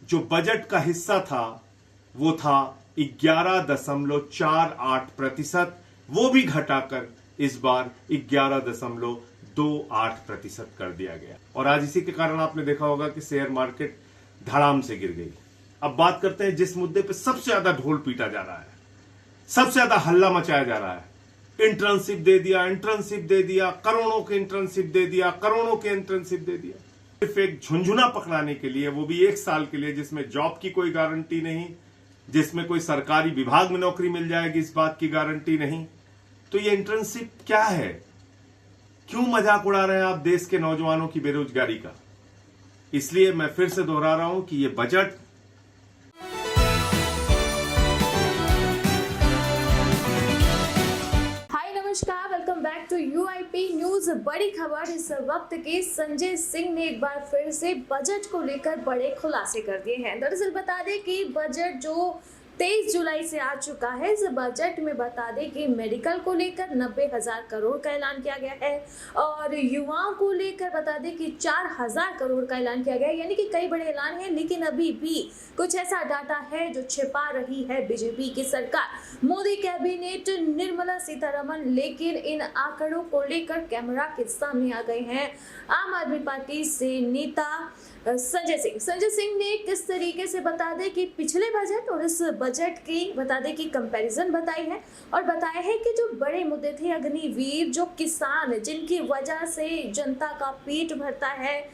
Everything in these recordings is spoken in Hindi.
जो बजट का हिस्सा था वो था 11.48%, वो भी घटाकर इस बार 11.28% कर दिया गया। और आज इसी के कारण आपने देखा होगा कि शेयर मार्केट धड़ाम से गिर गई। अब बात करते हैं जिस मुद्दे पे सबसे ज्यादा ढोल पीटा जा रहा है, सबसे ज्यादा हल्ला मचाया जा रहा है। इंटर्नशिप दे दिया, इंटर्नशिप दे दिया, करोड़ों के इंटर्नशिप दे दिया, करोड़ों के इंटर्नशिप दे दिया, सिर्फ एक झुंझुना पकड़ाने के लिए, वो भी 1 साल के लिए, जिसमें जॉब की कोई गारंटी नहीं, जिसमें कोई सरकारी विभाग में नौकरी मिल जाएगी इस बात की गारंटी नहीं। तो ये इंटर्नशिप क्या है? क्यों मजाक उड़ा रहे हैं आप देश के नौजवानों की बेरोजगारी का? इसलिए मैं फिर से दोहरा रहा हूं कि ये बजट नमस्कार, welcome back to UIP news. बड़ी खबर इस वक्त के संजय सिंह ने एक बार फिर से बजट को लेकर बड़े खुलासे कर दिए हैं। दरअसल बता दें कि बजट जो 23 जुलाई से आ चुका है, इस बजट में बता दें कि मेडिकल को लेकर 90,000 करोड़ का ऐलान किया गया है और युवाओं को लेकर बता दें कि 4,000 करोड़ का ऐलान किया गया है। यानी कि कई बड़े ऐलान हैं, लेकिन अभी भी कुछ ऐसा डाटा है जो छिपा रही है बीजेपी की सरकार, मोदी कैबिनेट, निर्मला सीतारमण। लेकिन इन आंकड़ों को लेकर कैमरा के सामने आ गए हैं आम आदमी पार्टी से नेता संजय सिंह ने किस तरीके से बता दें कि पिछले बजट और इस बजट की बता दें कि कंपैरिजन बताई है और बताया है कि जो बड़े मुद्दे थे, अग्निवीर, जो किसान जिनकी वजह से जनता का पेट भरता है,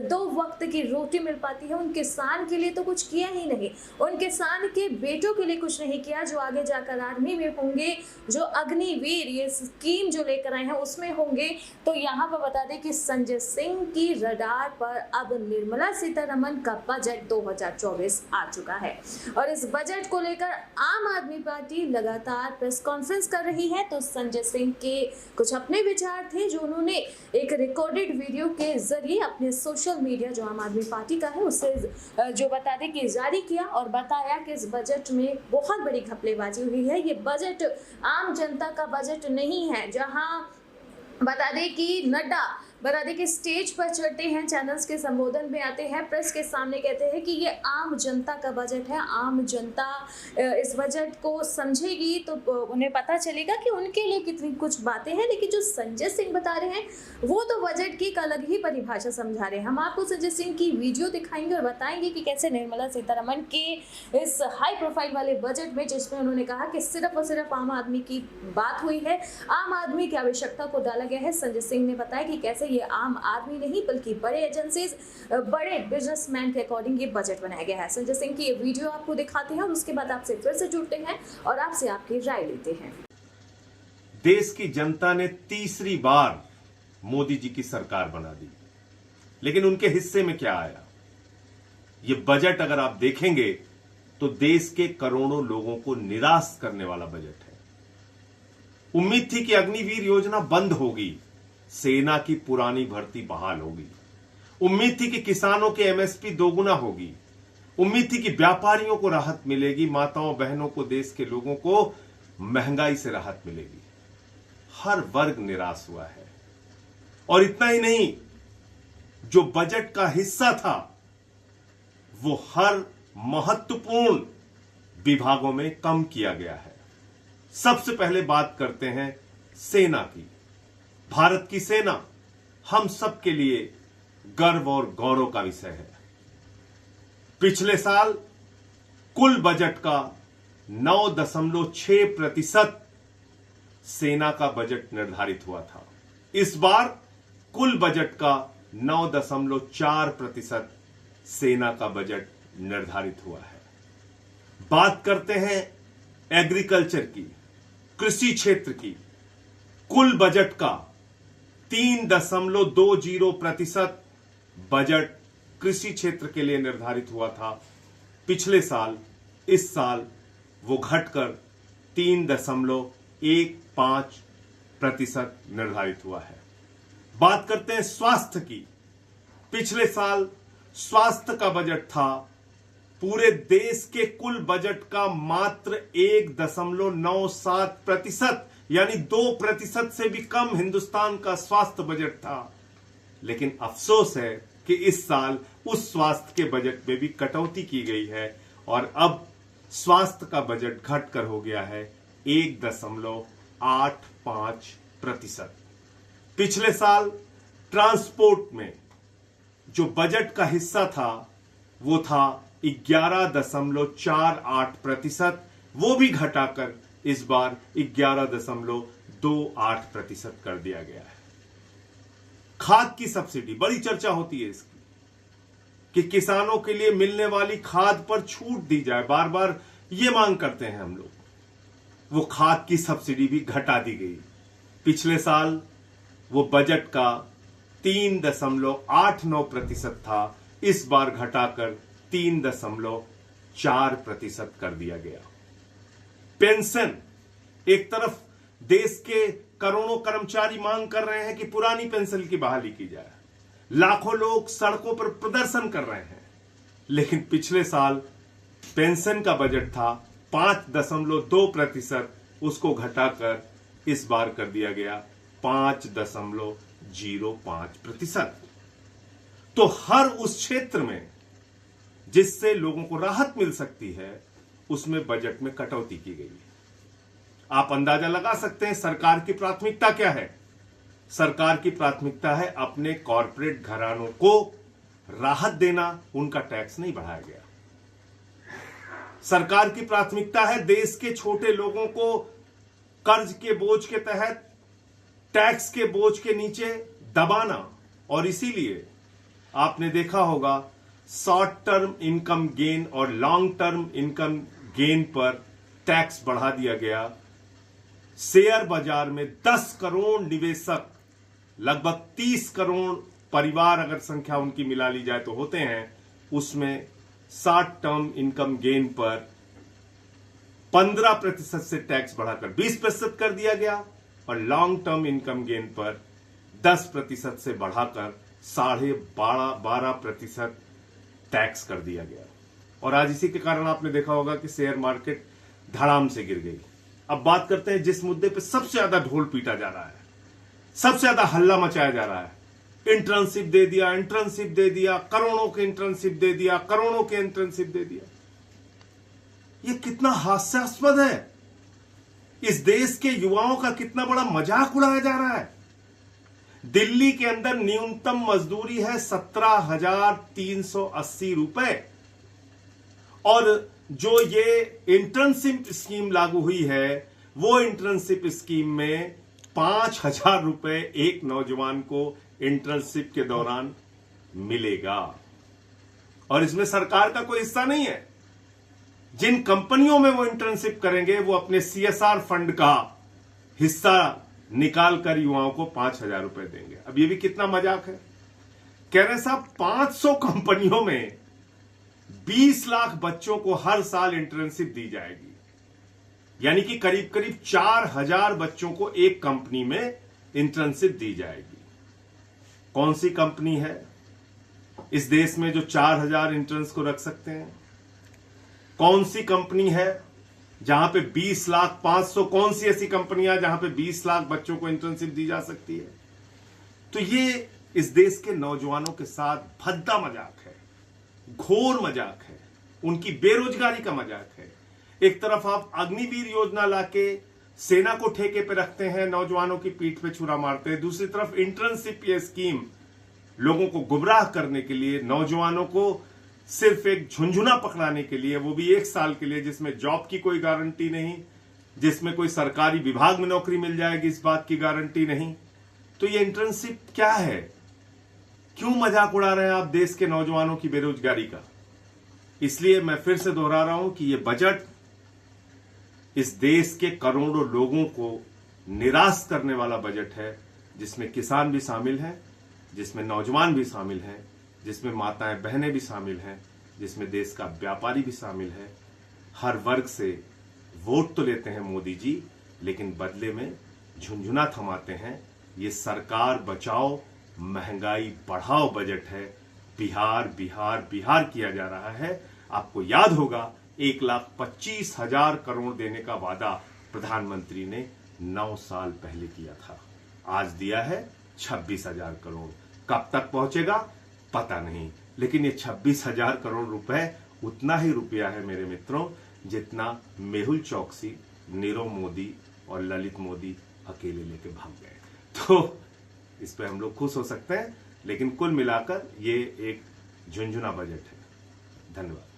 2 वक्त की रोटी मिल पाती है, उन किसान के लिए तो कुछ किया ही नहीं, उन किसान के बेटों के लिए कुछ नहीं किया जो आगे जाकर आर्मी में होंगे, जो अग्निवीर ये स्कीम जो लेकर आए हैं उसमें होंगे। तो यहाँ पर बता दें कि संजय सिंह की रडार पर अब निर्मला सीतारमण का बजट 2024 आ चुका है और इस बजट को लेकर आम आदमी पार्टी लगातार प्रेस कॉन्फ्रेंस कर रही है। तो संजय सिंह के कुछ अपने विचार थे जो उन्होंने एक रिकॉर्डेड वीडियो के जरिए अपने सोशल मीडिया जो आम आदमी पार्टी का है उससे जो बता दें कि जारी किया और बताया कि इस बजट में बहुत बड़ी घपलेबाजी हुई है। ये बजट आम जनता का बजट नहीं है, जहां बता दें कि नड्डा बता दें कि स्टेज पर चढ़ते हैं, चैनल्स के संबोधन में आते हैं, प्रेस के सामने कहते हैं कि ये आम जनता का बजट है, आम जनता इस बजट को समझेगी तो उन्हें पता चलेगा कि उनके लिए कितनी कुछ बातें हैं। लेकिन जो संजय सिंह बता रहे हैं वो तो बजट की एक अलग ही परिभाषा समझा रहे हैं। हम आपको संजय सिंह की वीडियो दिखाएंगे और बताएंगे कि कैसे निर्मला सीतारमण के इस हाई प्रोफाइल वाले बजट में, जिसमें उन्होंने कहा कि सिर्फ और सिर्फ आम आदमी की बात हुई है, आम आदमी की आवश्यकता को डाला गया है। संजय सिंह ने बताया कि कैसे ये आम आदमी नहीं बल्कि बड़े एजेंसीज, बड़े बिजनेसमैन के अकॉर्डिंग ये बजट बनाया गया है। संजय सिंह की ये वीडियो आपको दिखाते हैं और उसके बाद आपसे फिर से जुड़ते हैं और आपसे आपकी राय लेते हैं। देश की जनता ने तीसरी बार मोदी जी की सरकार बना दी, लेकिन उनके हिस्से में क्या आया? ये बजट अगर आप देखेंगे तो देश के करोड़ों लोगों को निराश करने वाला बजट है। उम्मीद थी कि अग्निवीर योजना बंद होगी, सेना की पुरानी भर्ती बहाल होगी। उम्मीद थी कि किसानों के एमएसपी दोगुना होगी। उम्मीद थी कि व्यापारियों को राहत मिलेगी, माताओं बहनों को, देश के लोगों को महंगाई से राहत मिलेगी। हर वर्ग निराश हुआ है। और इतना ही नहीं, जो बजट का हिस्सा था वो हर महत्वपूर्ण विभागों में कम किया गया है। सबसे पहले बात करते हैं सेना की। भारत की सेना हम सब के लिए गर्व और गौरव का विषय है। पिछले साल कुल बजट का 9.6% सेना का बजट निर्धारित हुआ था। इस बार कुल बजट का 9.4% सेना का बजट निर्धारित हुआ है। बात करते हैं एग्रीकल्चर की, कृषि क्षेत्र की। कुल बजट का 3.20% बजट कृषि क्षेत्र के लिए निर्धारित हुआ था पिछले साल। इस साल वो घटकर 3.15% निर्धारित हुआ है। बात करते हैं स्वास्थ्य की। पिछले साल स्वास्थ्य का बजट था पूरे देश के कुल बजट का मात्र 1.97%, यानी 2% से भी कम हिंदुस्तान का स्वास्थ्य बजट था। लेकिन अफसोस है कि इस साल उस स्वास्थ्य के बजट में भी कटौती की गई है और अब स्वास्थ्य का बजट घटकर हो गया है 1.85%। पिछले साल ट्रांसपोर्ट में जो बजट का हिस्सा था वो था 11.48%, वो भी घटाकर इस बार 11.28% कर दिया गया है। खाद की सब्सिडी, बड़ी चर्चा होती है इसकी कि किसानों के लिए मिलने वाली खाद पर छूट दी जाए, बार बार ये मांग करते हैं हम लोग। वो खाद की सब्सिडी भी घटा दी गई। पिछले साल वो बजट का 3.89% था, इस बार घटाकर 3.4% कर दिया गया। पेंशन, एक तरफ देश के करोड़ों कर्मचारी मांग कर रहे हैं कि पुरानी पेंशन की बहाली की जाए, लाखों लोग सड़कों पर प्रदर्शन कर रहे हैं, लेकिन पिछले साल पेंशन का बजट था 5.2%, उसको घटाकर इस बार कर दिया गया 5.05%। तो हर उस क्षेत्र में जिससे लोगों को राहत मिल सकती है उसमें बजट में कटौती की गई है। आप अंदाजा लगा सकते हैं सरकार की प्राथमिकता क्या है। सरकार की प्राथमिकता है अपने कॉरपोरेट घरानों को राहत देना, उनका टैक्स नहीं बढ़ाया गया। सरकार की प्राथमिकता है देश के छोटे लोगों को कर्ज के बोझ के तहत, टैक्स के बोझ के नीचे दबाना, और इसीलिए आपने देखा होगा शॉर्ट टर्म इनकम गेन और लॉन्ग टर्म इनकम गेन पर टैक्स बढ़ा दिया गया। शेयर बाजार में 10 करोड़ निवेशक, लगभग 30 करोड़ परिवार अगर संख्या उनकी मिला ली जाए तो होते हैं, उसमें शॉर्ट टर्म इनकम गेन पर 15% से टैक्स बढ़ाकर 20% कर दिया गया और लॉन्ग टर्म इनकम गेन पर 10% से बढ़ाकर 12.5% टैक्स कर दिया गया। और आज इसी के कारण आपने देखा होगा कि शेयर मार्केट धड़ाम से गिर गई। अब बात करते हैं जिस मुद्दे पे सबसे ज्यादा ढोल पीटा जा रहा है, सबसे ज्यादा हल्ला मचाया जा रहा है। इंटर्नशिप दे दिया, इंटर्नशिप दे दिया, करोड़ों के इंटर्नशिप दे दिया, करोड़ों के इंटर्नशिप दे दिया। ये कितना हास्यास्पद है। इस देश के युवाओं का कितना बड़ा मजाक उड़ाया जा रहा है। दिल्ली के अंदर न्यूनतम मजदूरी है 17,380 रुपए, और जो ये इंटर्नशिप स्कीम लागू हुई है वो इंटर्नशिप स्कीम में 5,000 रुपए एक नौजवान को इंटर्नशिप के दौरान मिलेगा, और इसमें सरकार का कोई हिस्सा नहीं है। जिन कंपनियों में वो इंटर्नशिप करेंगे वो अपने CSR फंड का हिस्सा निकालकर युवाओं को 5,000 रुपए देंगे। अब ये भी कितना मजाक है। कह रहे साहब 500 कंपनियों में 20 लाख बच्चों को हर साल इंटर्नशिप दी जाएगी, यानी कि करीब करीब 4,000 बच्चों को एक कंपनी में इंटर्नशिप दी जाएगी। कौन सी कंपनी है इस देश में जो 4,000 इंटर्न्स को रख सकते हैं? कौन सी कंपनी है जहां पे 20 लाख 500, कौन सी ऐसी कंपनियां जहां पे 20 लाख बच्चों को इंटर्नशिप दी जा सकती है? तो ये इस देश के नौजवानों के साथ भद्दा मजाक है, घोर मजाक है, उनकी बेरोजगारी का मजाक है। एक तरफ आप अग्निवीर योजना लाके सेना को ठेके पे रखते हैं, नौजवानों की पीठ पे छुरा मारते हैं। दूसरी तरफ इंटर्नशिप ये स्कीम लोगों को गुमराह करने के लिए, नौजवानों को सिर्फ एक झुंझुना पकड़ाने के लिए, वो भी 1 साल के लिए, जिसमें जॉब की कोई गारंटी नहीं, जिसमें कोई सरकारी विभाग में नौकरी मिल जाएगी इस बात की गारंटी नहीं। तो ये इंटर्नशिप क्या है? क्यों मजाक उड़ा रहे हैं आप देश के नौजवानों की बेरोजगारी का? इसलिए मैं फिर से दोहरा रहा हूं कि ये बजट इस देश के करोड़ों लोगों को निराश करने वाला बजट है, जिसमें किसान भी शामिल हैं, जिसमें नौजवान भी शामिल हैं, जिसमें माताएं बहनें भी शामिल हैं, जिसमें देश का व्यापारी भी शामिल है। हर वर्ग से वोट तो लेते हैं मोदी जी, लेकिन बदले में झुंझुना थमाते हैं। ये सरकार बचाओ महंगाई बढ़ाओ बजट है। बिहार बिहार बिहार किया जा रहा है। आपको याद होगा 1,25,000 करोड़ देने का वादा प्रधानमंत्री ने 9 साल पहले किया था। आज दिया है 26,000 करोड़। कब तक पहुंचेगा पता नहीं, लेकिन ये 26,000 करोड़ रुपए उतना ही रुपया है मेरे मित्रों जितना मेहुल चौकसी, नीरव मोदी और ललित मोदी अकेले लेके भाग गए। तो इस पे हम लोग खुश हो सकते हैं, लेकिन कुल मिलाकर ये एक झुंझुना बजट है। धन्यवाद।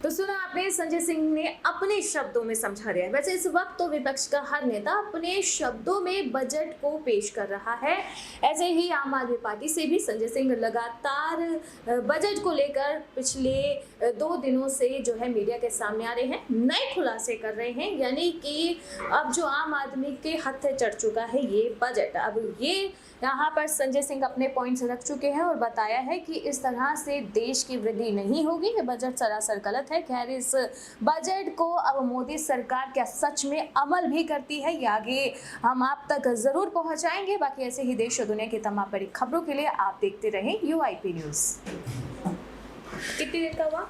तो सुना आपने, संजय सिंह ने अपने शब्दों में समझा दिया है। वैसे इस वक्त तो विपक्ष का हर नेता अपने शब्दों में बजट को पेश कर रहा है। ऐसे ही आम आदमी पार्टी से भी संजय सिंह लगातार बजट को लेकर पिछले 2 दिनों से जो है मीडिया के सामने आ रहे हैं, नए खुलासे कर रहे हैं। यानी कि अब जो आम आदमी के हत्थे चढ़ चुका है ये बजट, अब ये यहाँ पर संजय सिंह अपने पॉइंट्स रख चुके हैं और बताया है कि इस तरह से देश की वृद्धि नहीं होगी, ये बजट सरासर गलत है। खैर, इस बजट को अब मोदी सरकार क्या सच में अमल भी करती है, ये आगे हम आप तक जरूर पहुंचाएंगे। बाकी ऐसे ही देश और दुनिया की तमाम बड़ी खबरों के लिए आप देखते रहें UIP न्यूज़। कितनी देर का हुआ?